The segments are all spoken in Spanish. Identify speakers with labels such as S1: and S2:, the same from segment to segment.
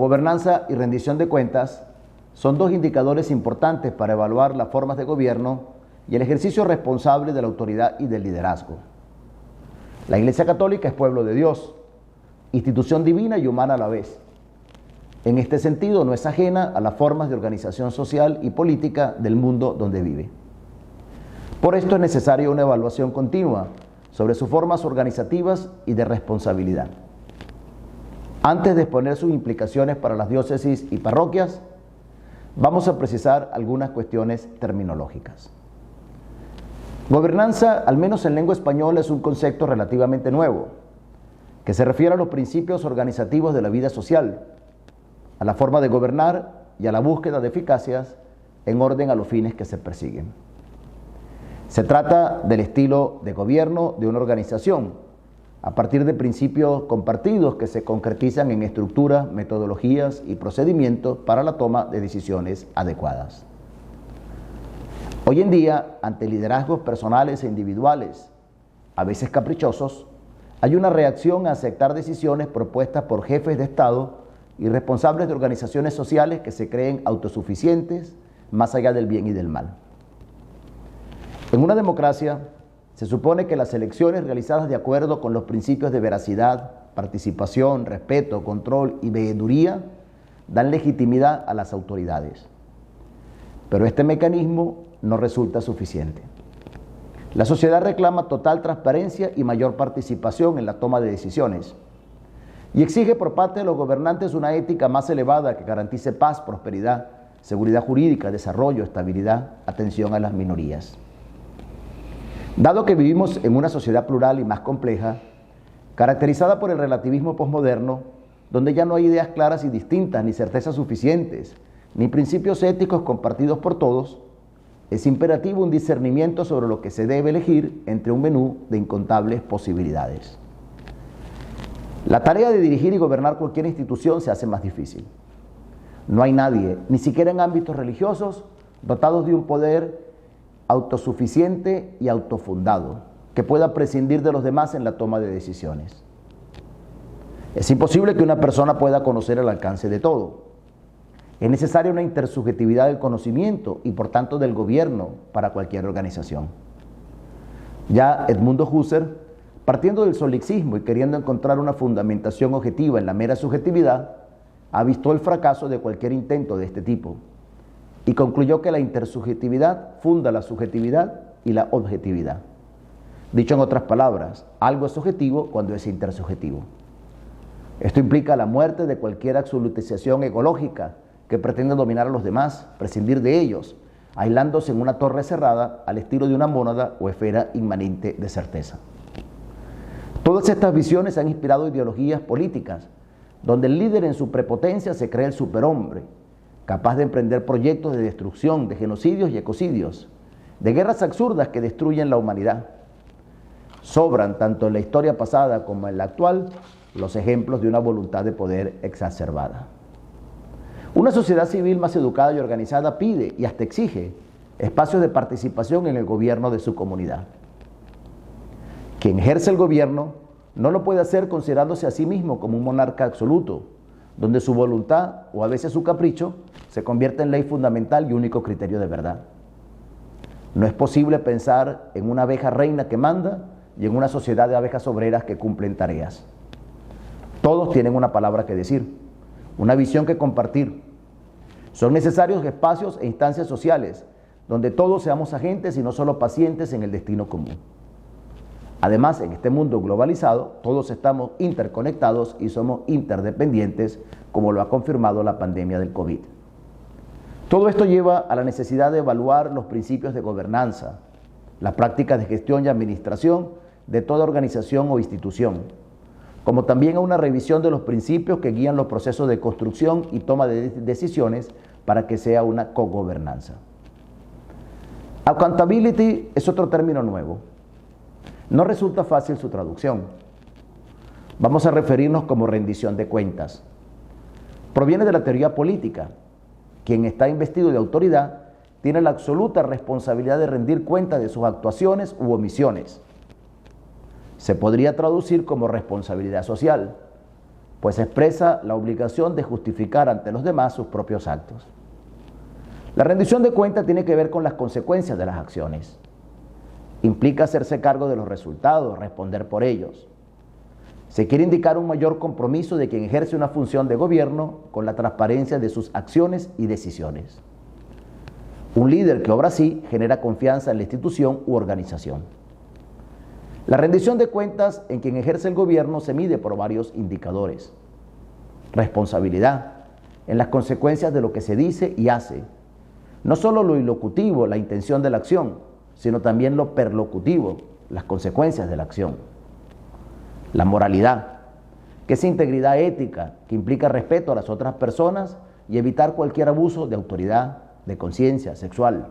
S1: Gobernanza y rendición de cuentas son dos indicadores importantes para evaluar las formas de gobierno y el ejercicio responsable de la autoridad y del liderazgo. La Iglesia Católica es pueblo de Dios, institución divina y humana a la vez. En este sentido, no es ajena a las formas de organización social y política del mundo donde vive. Por esto es necesaria una evaluación continua sobre sus formas organizativas y de responsabilidad. Antes de exponer sus implicaciones para las diócesis y parroquias, vamos a precisar algunas cuestiones terminológicas. Gobernanza, al menos en lengua española, es un concepto relativamente nuevo, que se refiere a los principios organizativos de la vida social, a la forma de gobernar y a la búsqueda de eficacias en orden a los fines que se persiguen. Se trata del estilo de gobierno de una organización, a partir de principios compartidos que se concretizan en estructuras, metodologías y procedimientos para la toma de decisiones adecuadas. Hoy en día, ante liderazgos personales e individuales, a veces caprichosos, hay una reacción a aceptar decisiones propuestas por jefes de Estado y responsables de organizaciones sociales que se creen autosuficientes más allá del bien y del mal. En una democracia, se supone que las elecciones realizadas de acuerdo con los principios de veracidad, participación, respeto, control y veeduría dan legitimidad a las autoridades. Pero este mecanismo no resulta suficiente. La sociedad reclama total transparencia y mayor participación en la toma de decisiones y exige por parte de los gobernantes una ética más elevada que garantice paz, prosperidad, seguridad jurídica, desarrollo, estabilidad, atención a las minorías. Dado que vivimos en una sociedad plural y más compleja, caracterizada por el relativismo posmoderno, donde ya no hay ideas claras y distintas, ni certezas suficientes, ni principios éticos compartidos por todos, es imperativo un discernimiento sobre lo que se debe elegir entre un menú de incontables posibilidades. La tarea de dirigir y gobernar cualquier institución se hace más difícil. No hay nadie, ni siquiera en ámbitos religiosos, dotados de un poder autosuficiente y autofundado, que pueda prescindir de los demás en la toma de decisiones. Es imposible que una persona pueda conocer el alcance de todo. Es necesaria una intersubjetividad del conocimiento y por tanto del gobierno para cualquier organización. Ya Edmundo Husserl, partiendo del solipsismo y queriendo encontrar una fundamentación objetiva en la mera subjetividad, ha visto el fracaso de cualquier intento de este tipo y concluyó que la intersubjetividad funda la subjetividad y la objetividad. Dicho en otras palabras, algo es objetivo cuando es intersubjetivo. Esto implica la muerte de cualquier absolutización ecológica que pretende dominar a los demás, prescindir de ellos, aislándose en una torre cerrada al estilo de una mónada o esfera inmanente de certeza. Todas estas visiones han inspirado ideologías políticas, donde el líder en su prepotencia se cree el superhombre, capaz de emprender proyectos de destrucción, de genocidios y ecocidios, de guerras absurdas que destruyen la humanidad. Sobran, tanto en la historia pasada como en la actual, los ejemplos de una voluntad de poder exacerbada. Una sociedad civil más educada y organizada pide y hasta exige espacios de participación en el gobierno de su comunidad. Quien ejerce el gobierno no lo puede hacer considerándose a sí mismo como un monarca absoluto, donde su voluntad o a veces su capricho se convierte en ley fundamental y único criterio de verdad. No es posible pensar en una abeja reina que manda y en una sociedad de abejas obreras que cumplen tareas. Todos tienen una palabra que decir, una visión que compartir. Son necesarios espacios e instancias sociales donde todos seamos agentes y no solo pacientes en el destino común. Además, en este mundo globalizado, todos estamos interconectados y somos interdependientes, como lo ha confirmado la pandemia del COVID. Todo esto lleva a la necesidad de evaluar los principios de gobernanza, las prácticas de gestión y administración de toda organización o institución, como también a una revisión de los principios que guían los procesos de construcción y toma de decisiones para que sea una cogobernanza. Accountability es otro término nuevo. No resulta fácil su traducción. Vamos a referirnos como rendición de cuentas. Proviene de la teoría política. Quien está investido de autoridad tiene la absoluta responsabilidad de rendir cuenta de sus actuaciones u omisiones. Se podría traducir como responsabilidad social, pues expresa la obligación de justificar ante los demás sus propios actos. La rendición de cuentas tiene que ver con las consecuencias de las acciones. Implica hacerse cargo de los resultados, responder por ellos. Se quiere indicar un mayor compromiso de quien ejerce una función de gobierno con la transparencia de sus acciones y decisiones. Un líder que obra así genera confianza en la institución u organización. La rendición de cuentas en quien ejerce el gobierno se mide por varios indicadores. Responsabilidad en las consecuencias de lo que se dice y hace. No solo lo ilocutivo, la intención de la acción, sino también lo perlocutivo, las consecuencias de la acción. La moralidad, que es integridad ética, que implica respeto a las otras personas y evitar cualquier abuso de autoridad, de conciencia sexual.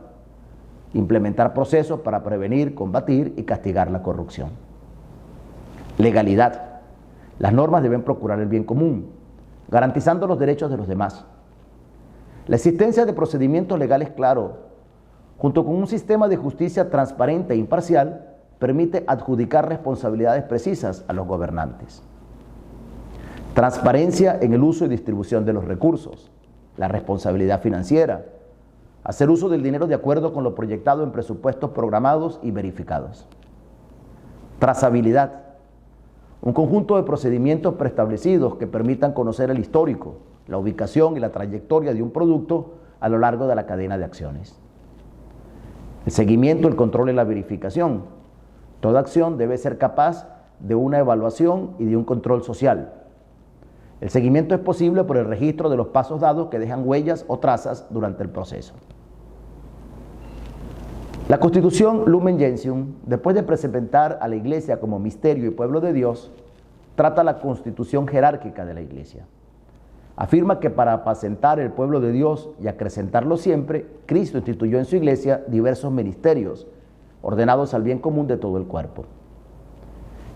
S1: Implementar procesos para prevenir, combatir y castigar la corrupción. Legalidad. Las normas deben procurar el bien común, garantizando los derechos de los demás. La existencia de procedimientos legales claros, junto con un sistema de justicia transparente e imparcial, permite adjudicar responsabilidades precisas a los gobernantes. Transparencia en el uso y distribución de los recursos. La responsabilidad financiera. Hacer uso del dinero de acuerdo con lo proyectado en presupuestos programados y verificados. Trazabilidad. Un conjunto de procedimientos preestablecidos que permitan conocer el histórico, la ubicación y la trayectoria de un producto a lo largo de la cadena de acciones. El seguimiento, el control y la verificación. Toda acción debe ser capaz de una evaluación y de un control social. El seguimiento es posible por el registro de los pasos dados que dejan huellas o trazas durante el proceso. La Constitución Lumen Gentium, después de presentar a la Iglesia como misterio y pueblo de Dios, trata la constitución jerárquica de la Iglesia. Afirma que para apacentar el pueblo de Dios y acrecentarlo siempre, Cristo instituyó en su Iglesia diversos ministerios, ordenados al bien común de todo el cuerpo.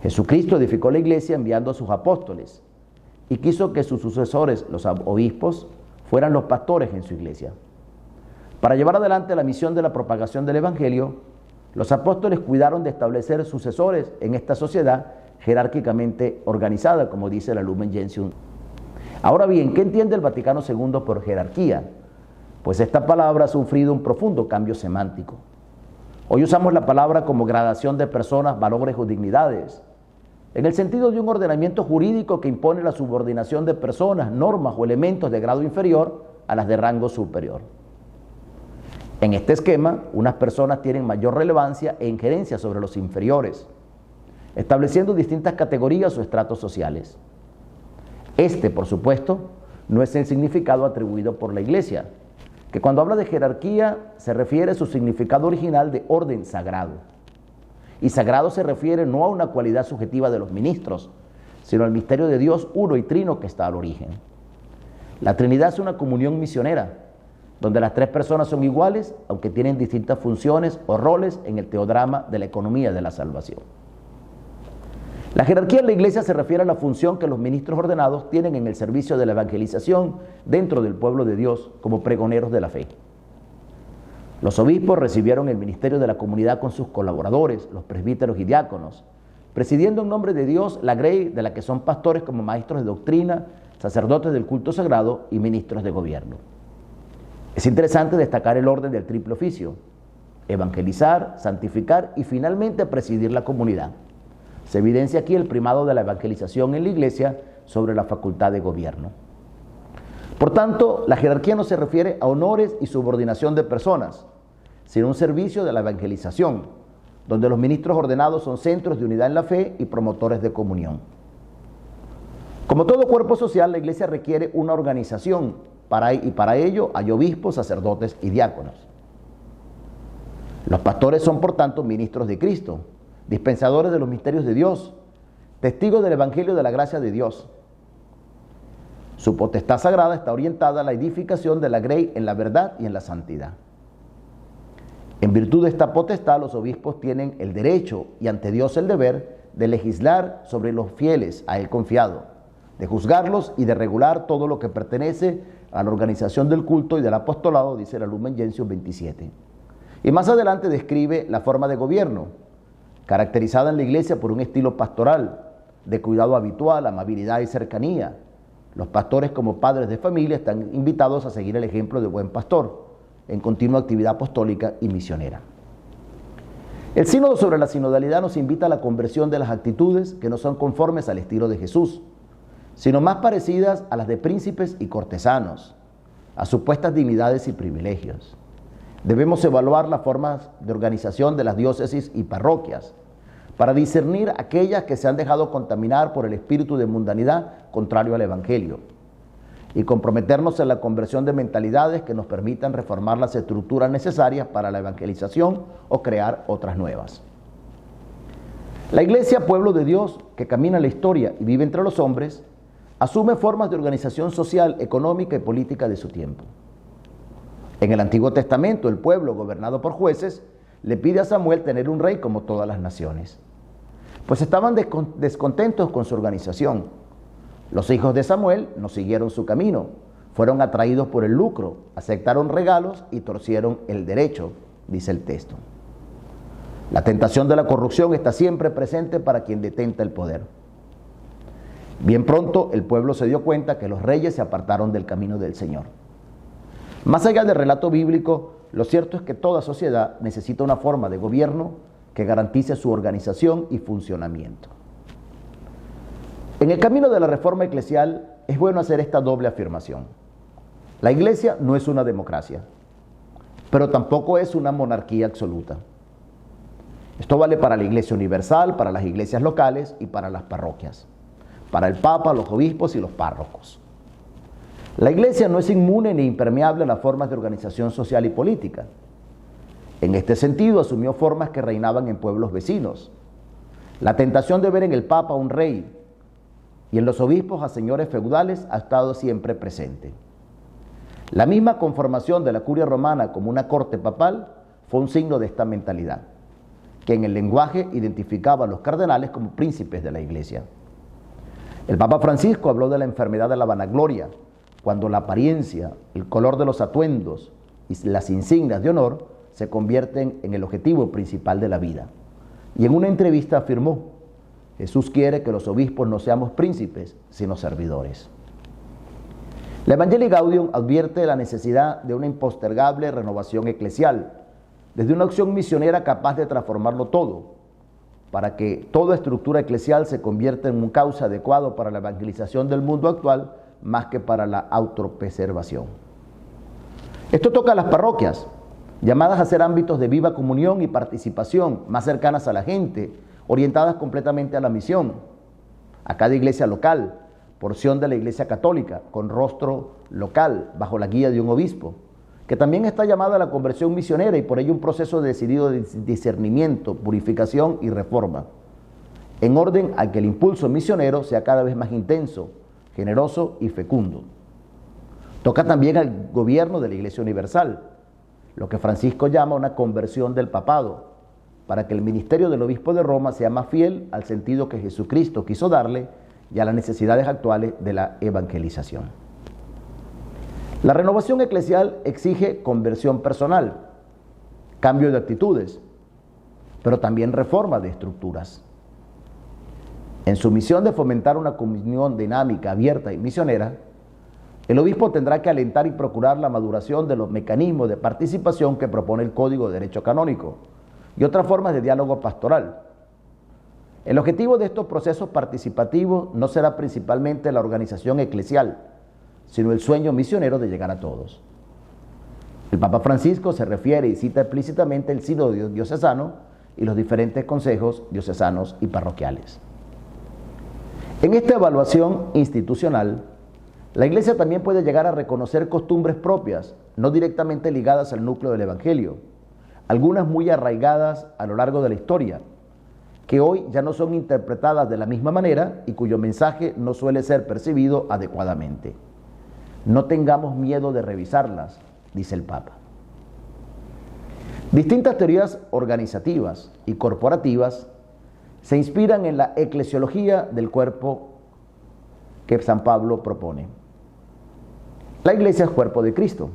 S1: Jesucristo edificó la Iglesia enviando a sus apóstoles y quiso que sus sucesores, los obispos, fueran los pastores en su Iglesia. Para llevar adelante la misión de la propagación del Evangelio, los apóstoles cuidaron de establecer sucesores en esta sociedad jerárquicamente organizada, como dice la Lumen Gentium. Ahora bien, ¿qué entiende el Vaticano II por jerarquía? Pues esta palabra ha sufrido un profundo cambio semántico. Hoy usamos la palabra como gradación de personas, valores o dignidades, en el sentido de un ordenamiento jurídico que impone la subordinación de personas, normas o elementos de grado inferior a las de rango superior. En este esquema, unas personas tienen mayor relevancia e injerencia sobre los inferiores, estableciendo distintas categorías o estratos sociales. Este, por supuesto, no es el significado atribuido por la Iglesia, que cuando habla de jerarquía se refiere a su significado original de orden sagrado. Y sagrado se refiere no a una cualidad subjetiva de los ministros, sino al misterio de Dios uno y trino que está al origen. La Trinidad es una comunión misionera, donde las tres personas son iguales, aunque tienen distintas funciones o roles en el teodrama de la economía de la salvación. La jerarquía en la Iglesia se refiere a la función que los ministros ordenados tienen en el servicio de la evangelización dentro del pueblo de Dios como pregoneros de la fe. Los obispos recibieron el ministerio de la comunidad con sus colaboradores, los presbíteros y diáconos, presidiendo en nombre de Dios la grey de la que son pastores como maestros de doctrina, sacerdotes del culto sagrado y ministros de gobierno. Es interesante destacar el orden del triple oficio: evangelizar, santificar y finalmente presidir la comunidad. Se evidencia aquí el primado de la evangelización en la Iglesia sobre la facultad de gobierno. Por tanto, la jerarquía no se refiere a honores y subordinación de personas, sino a un servicio de la evangelización, donde los ministros ordenados son centros de unidad en la fe y promotores de comunión. Como todo cuerpo social, la Iglesia requiere una organización y para ello hay obispos, sacerdotes y diáconos. Los pastores son, por tanto, ministros de Cristo, dispensadores de los misterios de Dios, testigos del Evangelio de la gracia de Dios. Su potestad sagrada está orientada a la edificación de la grey en la verdad y en la santidad. En virtud de esta potestad, los obispos tienen el derecho y ante Dios el deber de legislar sobre los fieles a él confiado, de juzgarlos y de regular todo lo que pertenece a la organización del culto y del apostolado, dice la Lumen Gentium 27. Y más adelante describe la forma de gobierno, caracterizada en la Iglesia por un estilo pastoral, de cuidado habitual, amabilidad y cercanía. Los pastores, como padres de familia, están invitados a seguir el ejemplo del buen pastor en continua actividad apostólica y misionera. El sínodo sobre la sinodalidad nos invita a la conversión de las actitudes que no son conformes al estilo de Jesús, sino más parecidas a las de príncipes y cortesanos, a supuestas dignidades y privilegios. Debemos evaluar las formas de organización de las diócesis y parroquias para discernir aquellas que se han dejado contaminar por el espíritu de mundanidad contrario al Evangelio y comprometernos en la conversión de mentalidades que nos permitan reformar las estructuras necesarias para la evangelización o crear otras nuevas. La Iglesia, pueblo de Dios, que camina en la historia y vive entre los hombres, asume formas de organización social, económica y política de su tiempo. En el Antiguo Testamento, el pueblo, gobernado por jueces, le pide a Samuel tener un rey como todas las naciones, pues estaban descontentos con su organización. Los hijos de Samuel no siguieron su camino, fueron atraídos por el lucro, aceptaron regalos y torcieron el derecho, dice el texto. La tentación de la corrupción está siempre presente para quien detenta el poder. Bien pronto el pueblo se dio cuenta que los reyes se apartaron del camino del Señor. Más allá del relato bíblico, lo cierto es que toda sociedad necesita una forma de gobierno que garantice su organización y funcionamiento. En el camino de la reforma eclesial es bueno hacer esta doble afirmación. La Iglesia no es una democracia, pero tampoco es una monarquía absoluta. Esto vale para la Iglesia universal, para las iglesias locales y para las parroquias, para el Papa, los obispos y los párrocos. La Iglesia no es inmune ni impermeable a las formas de organización social y política. En este sentido, asumió formas que reinaban en pueblos vecinos. La tentación de ver en el Papa un rey y en los obispos a señores feudales ha estado siempre presente. La misma conformación de la curia romana como una corte papal fue un signo de esta mentalidad, que en el lenguaje identificaba a los cardenales como príncipes de la Iglesia. El Papa Francisco habló de la enfermedad de la vanagloria, cuando la apariencia, el color de los atuendos y las insignias de honor se convierten en el objetivo principal de la vida. Y en una entrevista afirmó: Jesús quiere que los obispos no seamos príncipes, sino servidores. La Evangelii Gaudium advierte la necesidad de una impostergable renovación eclesial, desde una acción misionera capaz de transformarlo todo, para que toda estructura eclesial se convierta en un cauce adecuado para la evangelización del mundo actual, más que para la autopreservación. Esto toca a las parroquias, llamadas a ser ámbitos de viva comunión y participación, más cercanas a la gente, orientadas completamente a la misión. A cada iglesia local, porción de la Iglesia Católica, con rostro local, bajo la guía de un obispo, que también está llamada a la conversión misionera y por ello un proceso decidido de discernimiento, purificación y reforma, en orden a que el impulso misionero sea cada vez más intenso, generoso y fecundo. Toca también al gobierno de la Iglesia Universal, lo que Francisco llama una conversión del papado, para que el ministerio del obispo de Roma sea más fiel al sentido que Jesucristo quiso darle y a las necesidades actuales de la evangelización. La renovación eclesial exige conversión personal, cambio de actitudes, pero también reforma de estructuras. En su misión de fomentar una comunión dinámica, abierta y misionera, el obispo tendrá que alentar y procurar la maduración de los mecanismos de participación que propone el Código de Derecho Canónico y otras formas de diálogo pastoral. El objetivo de estos procesos participativos no será principalmente la organización eclesial, sino el sueño misionero de llegar a todos. El Papa Francisco se refiere y cita explícitamente el sínodo diocesano y los diferentes consejos diocesanos y parroquiales. En esta evaluación institucional, la Iglesia también puede llegar a reconocer costumbres propias, no directamente ligadas al núcleo del Evangelio, algunas muy arraigadas a lo largo de la historia, que hoy ya no son interpretadas de la misma manera y cuyo mensaje no suele ser percibido adecuadamente. No tengamos miedo de revisarlas, dice el Papa. Distintas teorías organizativas y corporativas se inspiran en la eclesiología del cuerpo que San Pablo propone. La Iglesia es cuerpo de Cristo.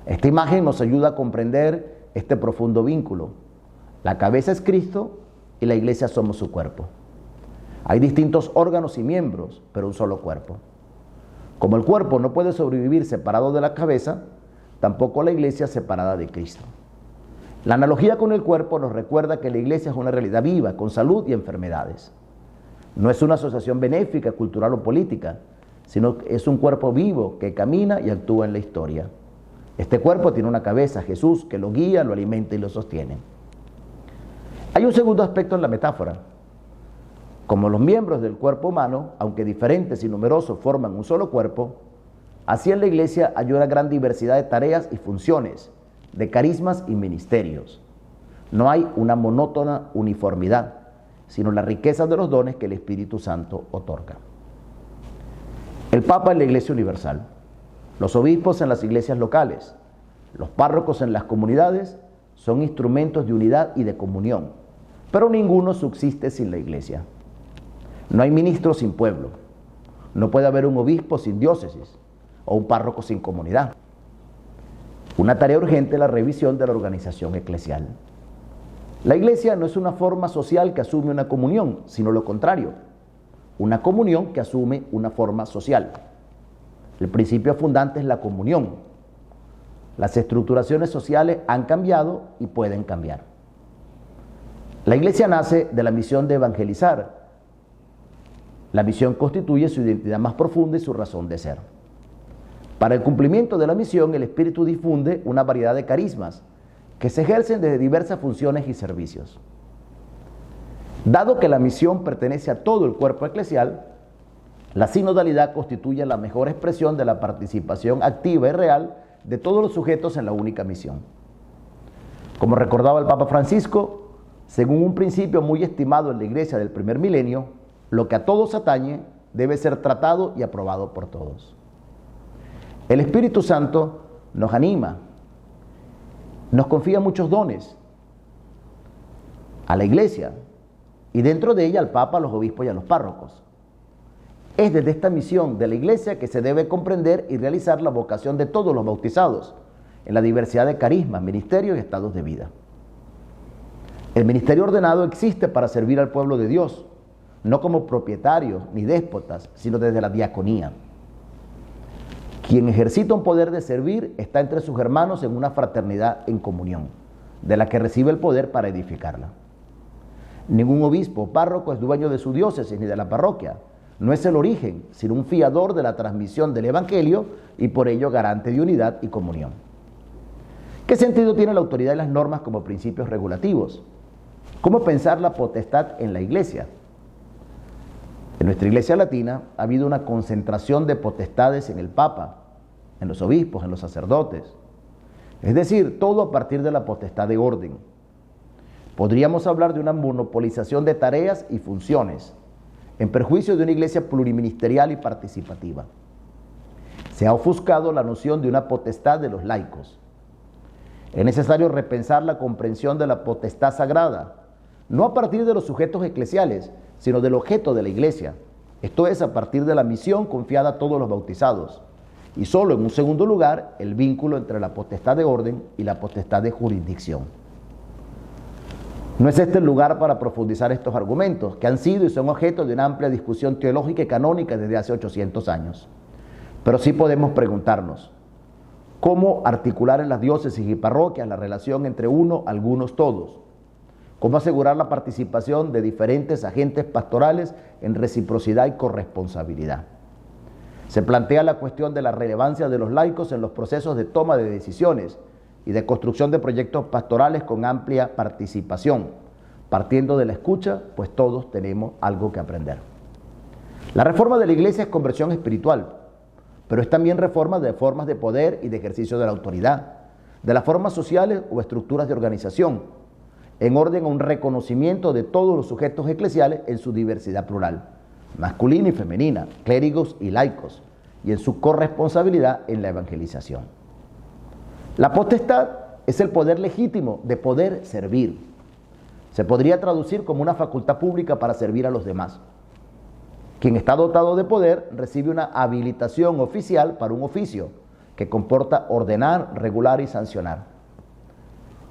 S1: Esta imagen nos ayuda a comprender este profundo vínculo. La cabeza es Cristo y la Iglesia somos su cuerpo. Hay distintos órganos y miembros, pero un solo cuerpo. Como el cuerpo no puede sobrevivir separado de la cabeza, tampoco la iglesia separada de Cristo. La analogía con el cuerpo nos recuerda que la iglesia es una realidad viva, con salud y enfermedades. No es una asociación benéfica, cultural o política, sino que es un cuerpo vivo que camina y actúa en la historia. Este cuerpo tiene una cabeza, Jesús, que lo guía, lo alimenta y lo sostiene. Hay un segundo aspecto en la metáfora. Como los miembros del cuerpo humano, aunque diferentes y numerosos, forman un solo cuerpo, así en la iglesia hay una gran diversidad de tareas y funciones, de carismas y ministerios. No hay una monótona uniformidad, sino la riqueza de los dones que el Espíritu Santo otorga. El Papa en la Iglesia Universal, los obispos en las iglesias locales, los párrocos en las comunidades son instrumentos de unidad y de comunión, pero ninguno subsiste sin la iglesia. No hay ministro sin pueblo, no puede haber un obispo sin diócesis o un párroco sin comunidad. Una tarea urgente es la revisión de la organización eclesial. La iglesia no es una forma social que asume una comunión, sino lo contrario, una comunión que asume una forma social. El principio fundante es la comunión. Las estructuraciones sociales han cambiado y pueden cambiar. La iglesia nace de la misión de evangelizar. La misión constituye su identidad más profunda y su razón de ser. Para el cumplimiento de la misión, el Espíritu difunde una variedad de carismas que se ejercen desde diversas funciones y servicios. Dado que la misión pertenece a todo el cuerpo eclesial, la sinodalidad constituye la mejor expresión de la participación activa y real de todos los sujetos en la única misión. Como recordaba el Papa Francisco, según un principio muy estimado en la Iglesia del primer milenio, lo que a todos atañe debe ser tratado y aprobado por todos. El Espíritu Santo nos anima, nos confía muchos dones a la Iglesia y dentro de ella al Papa, a los obispos y a los párrocos. Es desde esta misión de la Iglesia que se debe comprender y realizar la vocación de todos los bautizados en la diversidad de carismas, ministerios y estados de vida. El ministerio ordenado existe para servir al pueblo de Dios, no como propietarios ni déspotas, sino desde la diaconía. Quien ejercita un poder de servir está entre sus hermanos en una fraternidad en comunión, de la que recibe el poder para edificarla. Ningún obispo o párroco es dueño de su diócesis ni de la parroquia. No es el origen, sino un fiador de la transmisión del Evangelio y por ello garante de unidad y comunión. ¿Qué sentido tiene la autoridad y las normas como principios regulativos? ¿Cómo pensar la potestad en la Iglesia? En nuestra Iglesia latina ha habido una concentración de potestades en el Papa, en los obispos, en los sacerdotes. Es decir, todo a partir de la potestad de orden. Podríamos hablar de una monopolización de tareas y funciones, en perjuicio de una iglesia pluriministerial y participativa. Se ha ofuscado la noción de una potestad de los laicos. Es necesario repensar la comprensión de la potestad sagrada, no a partir de los sujetos eclesiales, sino del objeto de la iglesia, esto es, a partir de la misión confiada a todos los bautizados, y solo en un segundo lugar, el vínculo entre la potestad de orden y la potestad de jurisdicción. No es este el lugar para profundizar estos argumentos, que han sido y son objeto de una amplia discusión teológica y canónica desde hace 800 años. Pero sí podemos preguntarnos, ¿cómo articular en las diócesis y parroquias la relación entre uno, algunos, todos? ¿Cómo asegurar la participación de diferentes agentes pastorales en reciprocidad y corresponsabilidad? Se plantea la cuestión de la relevancia de los laicos en los procesos de toma de decisiones y de construcción de proyectos pastorales con amplia participación, partiendo de la escucha, pues todos tenemos algo que aprender. La reforma de la Iglesia es conversión espiritual, pero es también reforma de formas de poder y de ejercicio de la autoridad, de las formas sociales o estructuras de organización, en orden a un reconocimiento de todos los sujetos eclesiales en su diversidad plural, masculina y femenina, clérigos y laicos, y en su corresponsabilidad en la evangelización. La potestad es el poder legítimo de poder servir. Se podría traducir como una facultad pública para servir a los demás. Quien está dotado de poder recibe una habilitación oficial para un oficio que comporta ordenar, regular y sancionar.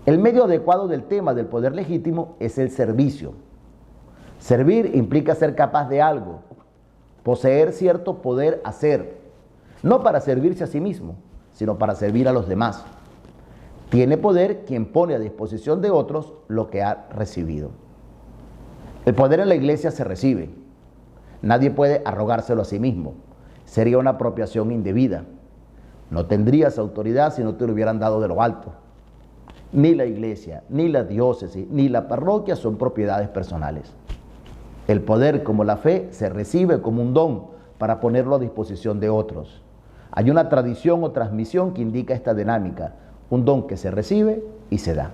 S1: El medio adecuado del tema del poder legítimo es el servicio. Servir implica ser capaz de algo, poseer cierto poder hacer, no para servirse a sí mismo, sino para servir a los demás. Tiene poder quien pone a disposición de otros lo que ha recibido. El poder en la iglesia se recibe. Nadie puede arrogárselo a sí mismo. Sería una apropiación indebida. No tendrías autoridad si no te lo hubieran dado de lo alto. Ni la iglesia, ni la diócesis, ni la parroquia son propiedades personales. El poder, como la fe, se recibe como un don para ponerlo a disposición de otros. Hay una tradición o transmisión que indica esta dinámica, un don que se recibe y se da.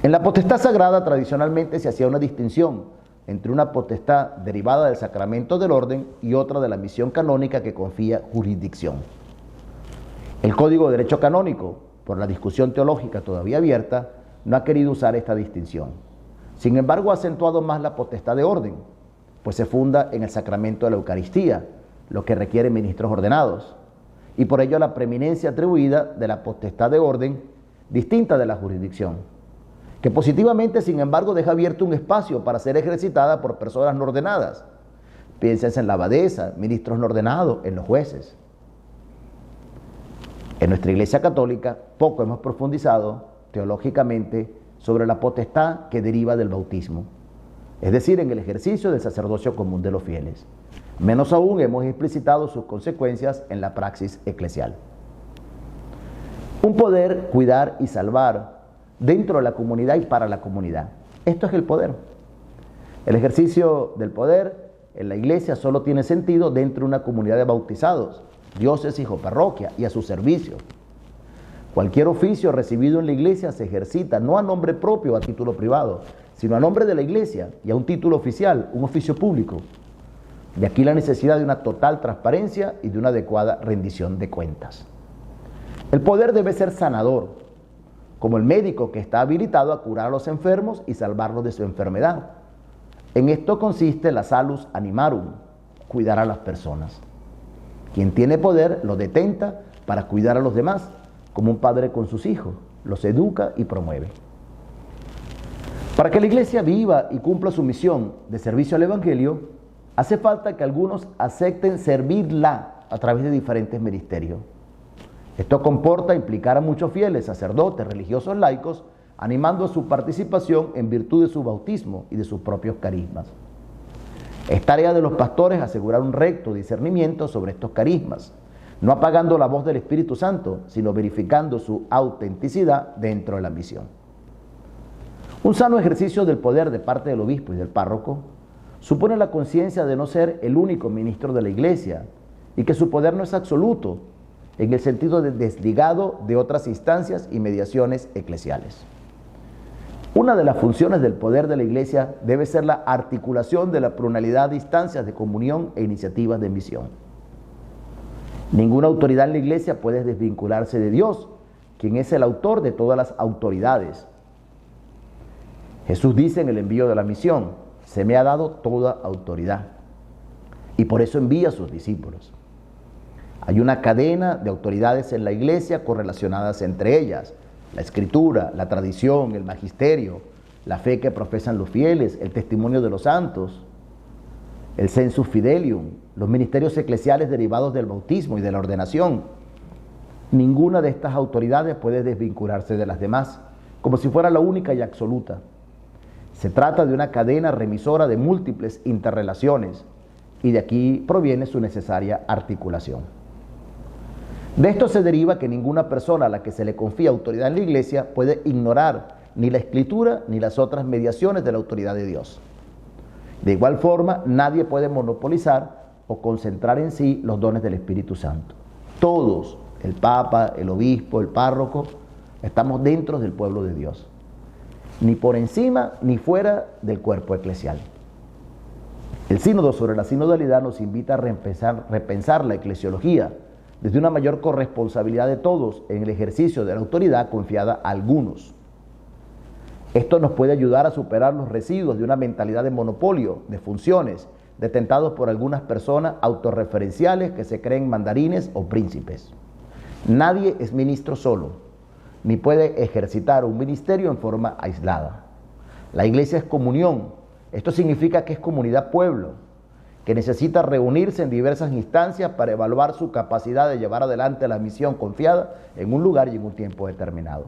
S1: En la potestad sagrada tradicionalmente se hacía una distinción entre una potestad derivada del sacramento del orden y otra de la misión canónica que confía jurisdicción. El Código de Derecho Canónico, por la discusión teológica todavía abierta, no ha querido usar esta distinción. Sin embargo, ha acentuado más la potestad de orden, pues se funda en el sacramento de la Eucaristía, lo que requiere ministros ordenados, y por ello la preeminencia atribuida de la potestad de orden, distinta de la jurisdicción, que positivamente, sin embargo, deja abierto un espacio para ser ejercitada por personas no ordenadas. Piénsense en la abadesa, ministros no ordenados, en los jueces. En nuestra Iglesia Católica poco hemos profundizado teológicamente sobre la potestad que deriva del bautismo, es decir, en el ejercicio del sacerdocio común de los fieles. Menos aún hemos explicitado sus consecuencias en la praxis eclesial. Un poder cuidar y salvar dentro de la comunidad y para la comunidad. Esto es el poder. El ejercicio del poder en la iglesia solo tiene sentido dentro de una comunidad de bautizados, diócesis o parroquia, y a su servicio. Cualquier oficio recibido en la iglesia se ejercita no a nombre propio o a título privado, sino a nombre de la iglesia y a un título oficial, un oficio público. De aquí la necesidad de una total transparencia y de una adecuada rendición de cuentas. El poder debe ser sanador, como el médico que está habilitado a curar a los enfermos y salvarlos de su enfermedad. En esto consiste la salus animarum, cuidar a las personas. Quien tiene poder lo detenta para cuidar a los demás, como un padre con sus hijos, los educa y promueve. Para que la iglesia viva y cumpla su misión de servicio al evangelio, hace falta que algunos acepten servirla a través de diferentes ministerios. Esto comporta implicar a muchos fieles, sacerdotes, religiosos, laicos, animando a su participación en virtud de su bautismo y de sus propios carismas. Es tarea de los pastores asegurar un recto discernimiento sobre estos carismas, no apagando la voz del Espíritu Santo, sino verificando su autenticidad dentro de la misión. Un sano ejercicio del poder de parte del obispo y del párroco supone la conciencia de no ser el único ministro de la iglesia y que su poder no es absoluto, en el sentido de desligado de otras instancias y mediaciones eclesiales. Una de las funciones del poder de la iglesia debe ser la articulación de la pluralidad de instancias de comunión e iniciativas de misión. Ninguna autoridad en la iglesia puede desvincularse de Dios, quien es el autor de todas las autoridades. Jesús dice en el envío de la misión: se me ha dado toda autoridad, y por eso envía a sus discípulos. Hay una cadena de autoridades en la iglesia correlacionadas entre ellas: la escritura, la tradición, el magisterio, la fe que profesan los fieles, el testimonio de los santos, el sensus fidelium, los ministerios eclesiales derivados del bautismo y de la ordenación. Ninguna de estas autoridades puede desvincularse de las demás, como si fuera la única y absoluta. Se trata de una cadena remisora de múltiples interrelaciones, y de aquí proviene su necesaria articulación. De esto se deriva que ninguna persona a la que se le confía autoridad en la iglesia puede ignorar ni la escritura ni las otras mediaciones de la autoridad de Dios. De igual forma, nadie puede monopolizar o concentrar en sí los dones del Espíritu Santo. Todos, el Papa, el Obispo, el Párroco, estamos dentro del pueblo de Dios, ni por encima ni fuera del cuerpo eclesial. El sínodo sobre la sinodalidad nos invita a repensar la eclesiología desde una mayor corresponsabilidad de todos en el ejercicio de la autoridad confiada a algunos. Esto nos puede ayudar a superar los residuos de una mentalidad de monopolio, de funciones, detentados por algunas personas autorreferenciales que se creen mandarines o príncipes. Nadie es ministro solo, ni puede ejercitar un ministerio en forma aislada. La iglesia es comunión, Esto significa que es comunidad-pueblo, que necesita reunirse en diversas instancias para evaluar su capacidad de llevar adelante la misión confiada en un lugar y en un tiempo determinado.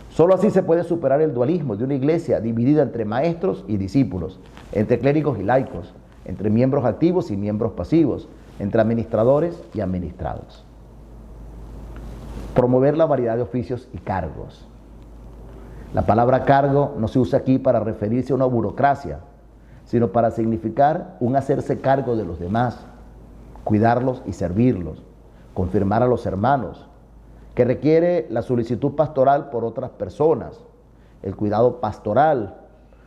S1: Solo así se puede superar el dualismo de una iglesia dividida entre maestros y discípulos, entre clérigos y laicos, entre miembros activos y miembros pasivos, entre administradores y administrados. Promover la variedad de oficios y cargos. La palabra cargo no se usa aquí para referirse a una burocracia, sino para significar un hacerse cargo de los demás, cuidarlos y servirlos, confirmar a los hermanos, que requiere la solicitud pastoral por otras personas, el cuidado pastoral,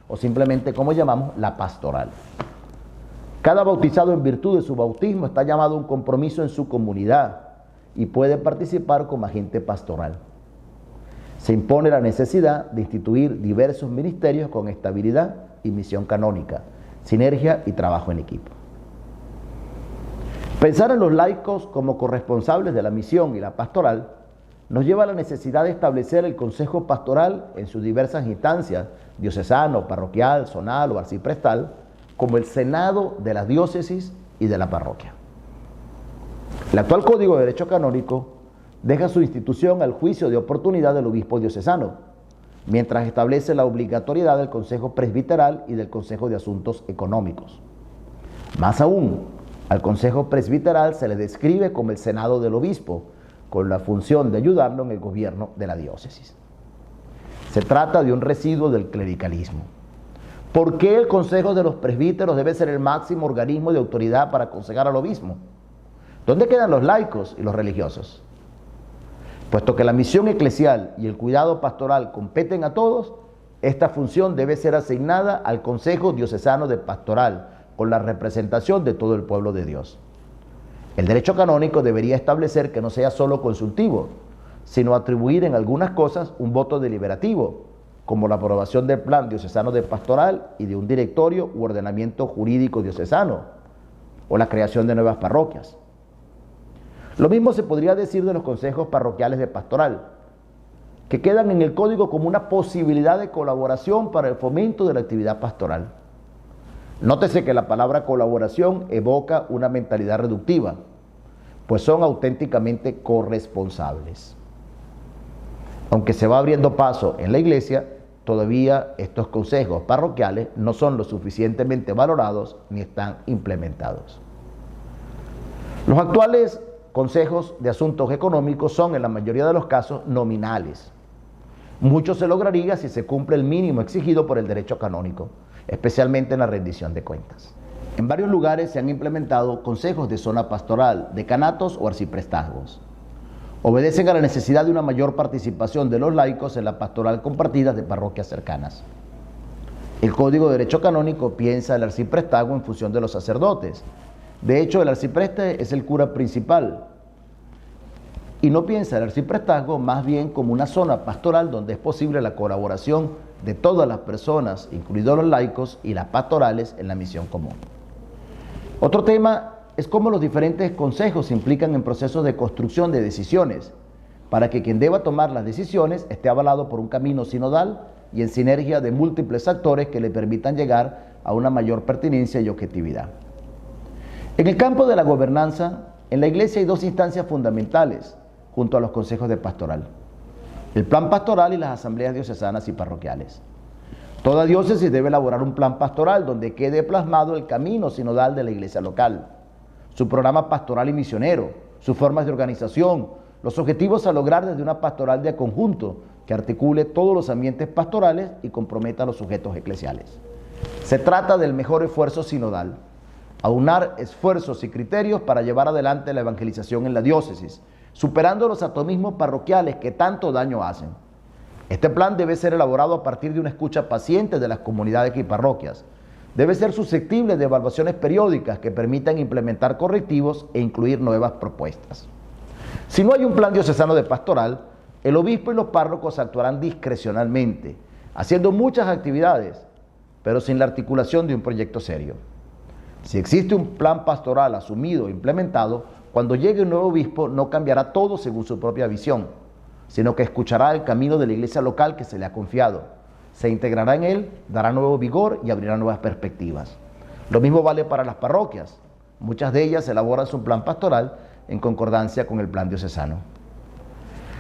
S1: o simplemente, como llamamos, la pastoral. Cada bautizado en virtud de su bautismo está llamado a un compromiso en su comunidad y puede participar como agente pastoral. Se impone la necesidad de instituir diversos ministerios con estabilidad y misión canónica, sinergia y trabajo en equipo. Pensar en los laicos como corresponsables de la misión y la pastoral nos lleva a la necesidad de establecer el consejo pastoral en sus diversas instancias, diocesano, parroquial, zonal o arciprestal, como el senado de las diócesis y de la parroquia. El actual Código de Derecho Canónico deja su institución al juicio de oportunidad del obispo diocesano, mientras establece la obligatoriedad del Consejo Presbiteral y del Consejo de Asuntos Económicos. Más aún, al Consejo Presbiteral se le describe como el senado del obispo, con la función de ayudarlo en el gobierno de la diócesis. Se trata de un residuo del clericalismo. ¿Por qué el Consejo de los Presbíteros debe ser el máximo organismo de autoridad para aconsejar al obispo? ¿Dónde quedan los laicos y los religiosos? Puesto que la misión eclesial y el cuidado pastoral competen a todos, esta función debe ser asignada al Consejo Diocesano de Pastoral, con la representación de todo el pueblo de Dios. El derecho canónico debería establecer que no sea solo consultivo, sino atribuir en algunas cosas un voto deliberativo, como la aprobación del plan diocesano de pastoral y de un directorio u ordenamiento jurídico diocesano, o la creación de nuevas parroquias. Lo mismo se podría decir de los consejos parroquiales de pastoral, que quedan en el código como una posibilidad de colaboración para el fomento de la actividad pastoral. Nótese que la palabra colaboración evoca una mentalidad reductiva, pues son auténticamente corresponsables. Aunque se va abriendo paso en la Iglesia, todavía estos consejos parroquiales no son lo suficientemente valorados ni están implementados. Los actuales consejos de asuntos económicos son en la mayoría de los casos nominales. Mucho se lograría si se cumple el mínimo exigido por el derecho canónico, especialmente en la rendición de cuentas. En varios lugares se han implementado consejos de zona pastoral, decanatos o arciprestazgos. Obedecen a la necesidad de una mayor participación de los laicos en la pastoral compartida de parroquias cercanas. El Código de Derecho Canónico piensa el arciprestazgo en función de los sacerdotes. De hecho, el arcipreste es el cura principal. Y no piensa el arciprestazgo más bien como una zona pastoral donde es posible la colaboración de todas las personas, incluidos los laicos y las pastorales, en la misión común. Otro tema es cómo los diferentes consejos se implican en procesos de construcción de decisiones, para que quien deba tomar las decisiones esté avalado por un camino sinodal y en sinergia de múltiples actores que le permitan llegar a una mayor pertinencia y objetividad. En el campo de la gobernanza, en la Iglesia hay dos instancias fundamentales, junto a los consejos de pastoral: el plan pastoral y las asambleas diocesanas y parroquiales. Toda diócesis debe elaborar un plan pastoral donde quede plasmado el camino sinodal de la iglesia local, su programa pastoral y misionero, sus formas de organización, los objetivos a lograr desde una pastoral de conjunto que articule todos los ambientes pastorales y comprometa a los sujetos eclesiales. Se trata del mejor esfuerzo sinodal, aunar esfuerzos y criterios para llevar adelante la evangelización en la diócesis, superando los atomismos parroquiales que tanto daño hacen. Este plan debe ser elaborado a partir de una escucha paciente de las comunidades y parroquias. Debe ser susceptible de evaluaciones periódicas que permitan implementar correctivos e incluir nuevas propuestas. Si no hay un plan diocesano de pastoral, el obispo y los párrocos actuarán discrecionalmente, haciendo muchas actividades, pero sin la articulación de un proyecto serio. Si existe un plan pastoral asumido e implementado, cuando llegue un nuevo obispo no cambiará todo según su propia visión, sino que escuchará el camino de la iglesia local que se le ha confiado, se integrará en él, dará nuevo vigor y abrirá nuevas perspectivas. Lo mismo vale para las parroquias. Muchas de ellas elaboran su plan pastoral en concordancia con el plan diocesano.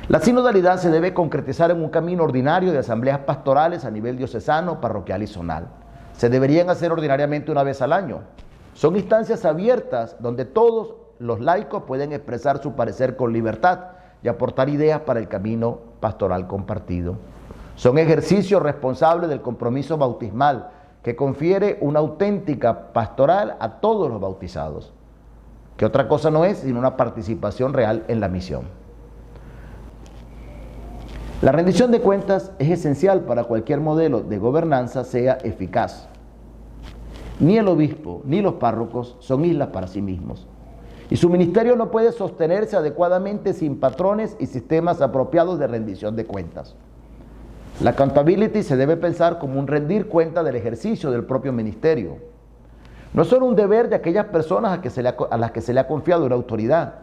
S1: La sinodalidad se debe concretizar en un camino ordinario de asambleas pastorales a nivel diocesano, parroquial y zonal. Se deberían hacer ordinariamente una vez al año. Son instancias abiertas donde todos los laicos pueden expresar su parecer con libertad y aportar ideas para el camino pastoral compartido. Son ejercicios responsables del compromiso bautismal que confiere una auténtica pastoral a todos los bautizados, que otra cosa no es sino una participación real en la misión. La rendición de cuentas es esencial para cualquier modelo de gobernanza sea eficaz. Ni el obispo ni los párrocos son islas para sí mismos, y su ministerio no puede sostenerse adecuadamente sin patrones y sistemas apropiados de rendición de cuentas. La accountability se debe pensar como un rendir cuenta del ejercicio del propio ministerio. No es solo un deber de aquellas personas a las que se le ha confiado una autoridad,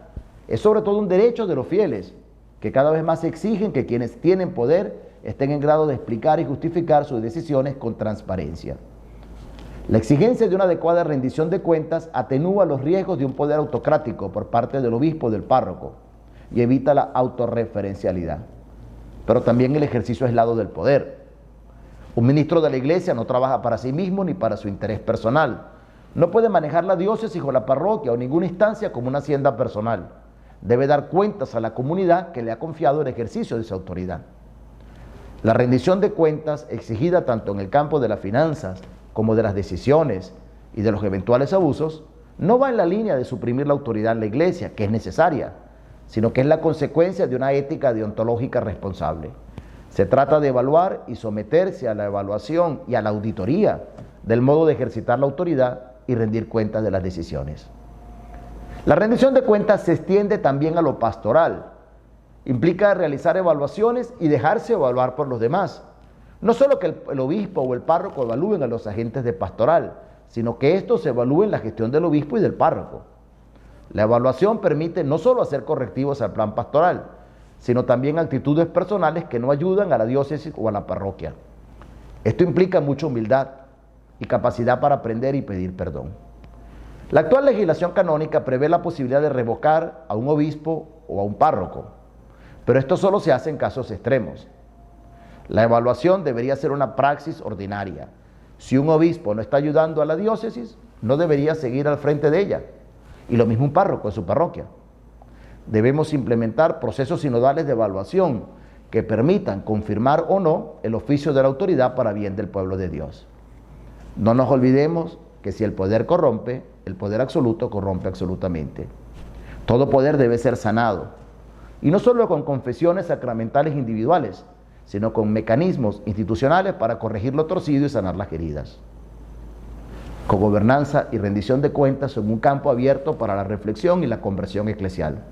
S1: es sobre todo un derecho de los fieles, que cada vez más exigen que quienes tienen poder estén en grado de explicar y justificar sus decisiones con transparencia. La exigencia de una adecuada rendición de cuentas atenúa los riesgos de un poder autocrático por parte del obispo o del párroco y evita la autorreferencialidad. Pero también el ejercicio aislado del poder. Un ministro de la Iglesia no trabaja para sí mismo ni para su interés personal. No puede manejar la diócesis o la parroquia o ninguna instancia como una hacienda personal. Debe dar cuentas a la comunidad que le ha confiado el ejercicio de su autoridad. La rendición de cuentas, exigida tanto en el campo de las finanzas como de las decisiones y de los eventuales abusos, no va en la línea de suprimir la autoridad en la Iglesia, que es necesaria, sino que es la consecuencia de una ética deontológica responsable. Se trata de evaluar y someterse a la evaluación y a la auditoría del modo de ejercitar la autoridad y rendir cuentas de las decisiones. La rendición de cuentas se extiende también a lo pastoral. Implica realizar evaluaciones y dejarse evaluar por los demás. No solo que el obispo o el párroco evalúen a los agentes de pastoral, sino que estos evalúen la gestión del obispo y del párroco. La evaluación permite no solo hacer correctivos al plan pastoral, sino también actitudes personales que no ayudan a la diócesis o a la parroquia. Esto implica mucha humildad y capacidad para aprender y pedir perdón. La actual legislación canónica prevé la posibilidad de revocar a un obispo o a un párroco, pero esto solo se hace en casos extremos. La evaluación debería ser una praxis ordinaria. Si un obispo no está ayudando a la diócesis, no debería seguir al frente de ella. Y lo mismo un párroco en su parroquia. Debemos implementar procesos sinodales de evaluación que permitan confirmar o no el oficio de la autoridad para bien del pueblo de Dios. No nos olvidemos que si el poder corrompe, el poder absoluto corrompe absolutamente. Todo poder debe ser sanado, y no solo con confesiones sacramentales individuales, sino con mecanismos institucionales para corregir lo torcido y sanar las heridas. Cogobernanza y rendición de cuentas son un campo abierto para la reflexión y la conversión eclesial.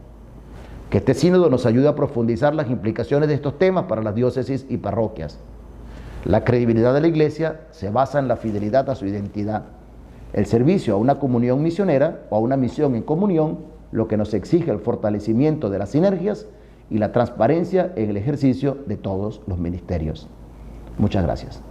S1: Que este sínodo nos ayude a profundizar las implicaciones de estos temas para las diócesis y parroquias. La credibilidad de la Iglesia se basa en la fidelidad a su identidad, el servicio a una comunión misionera o a una misión en comunión, lo que nos exige el fortalecimiento de las sinergias y la transparencia en el ejercicio de todos los ministerios. Muchas gracias.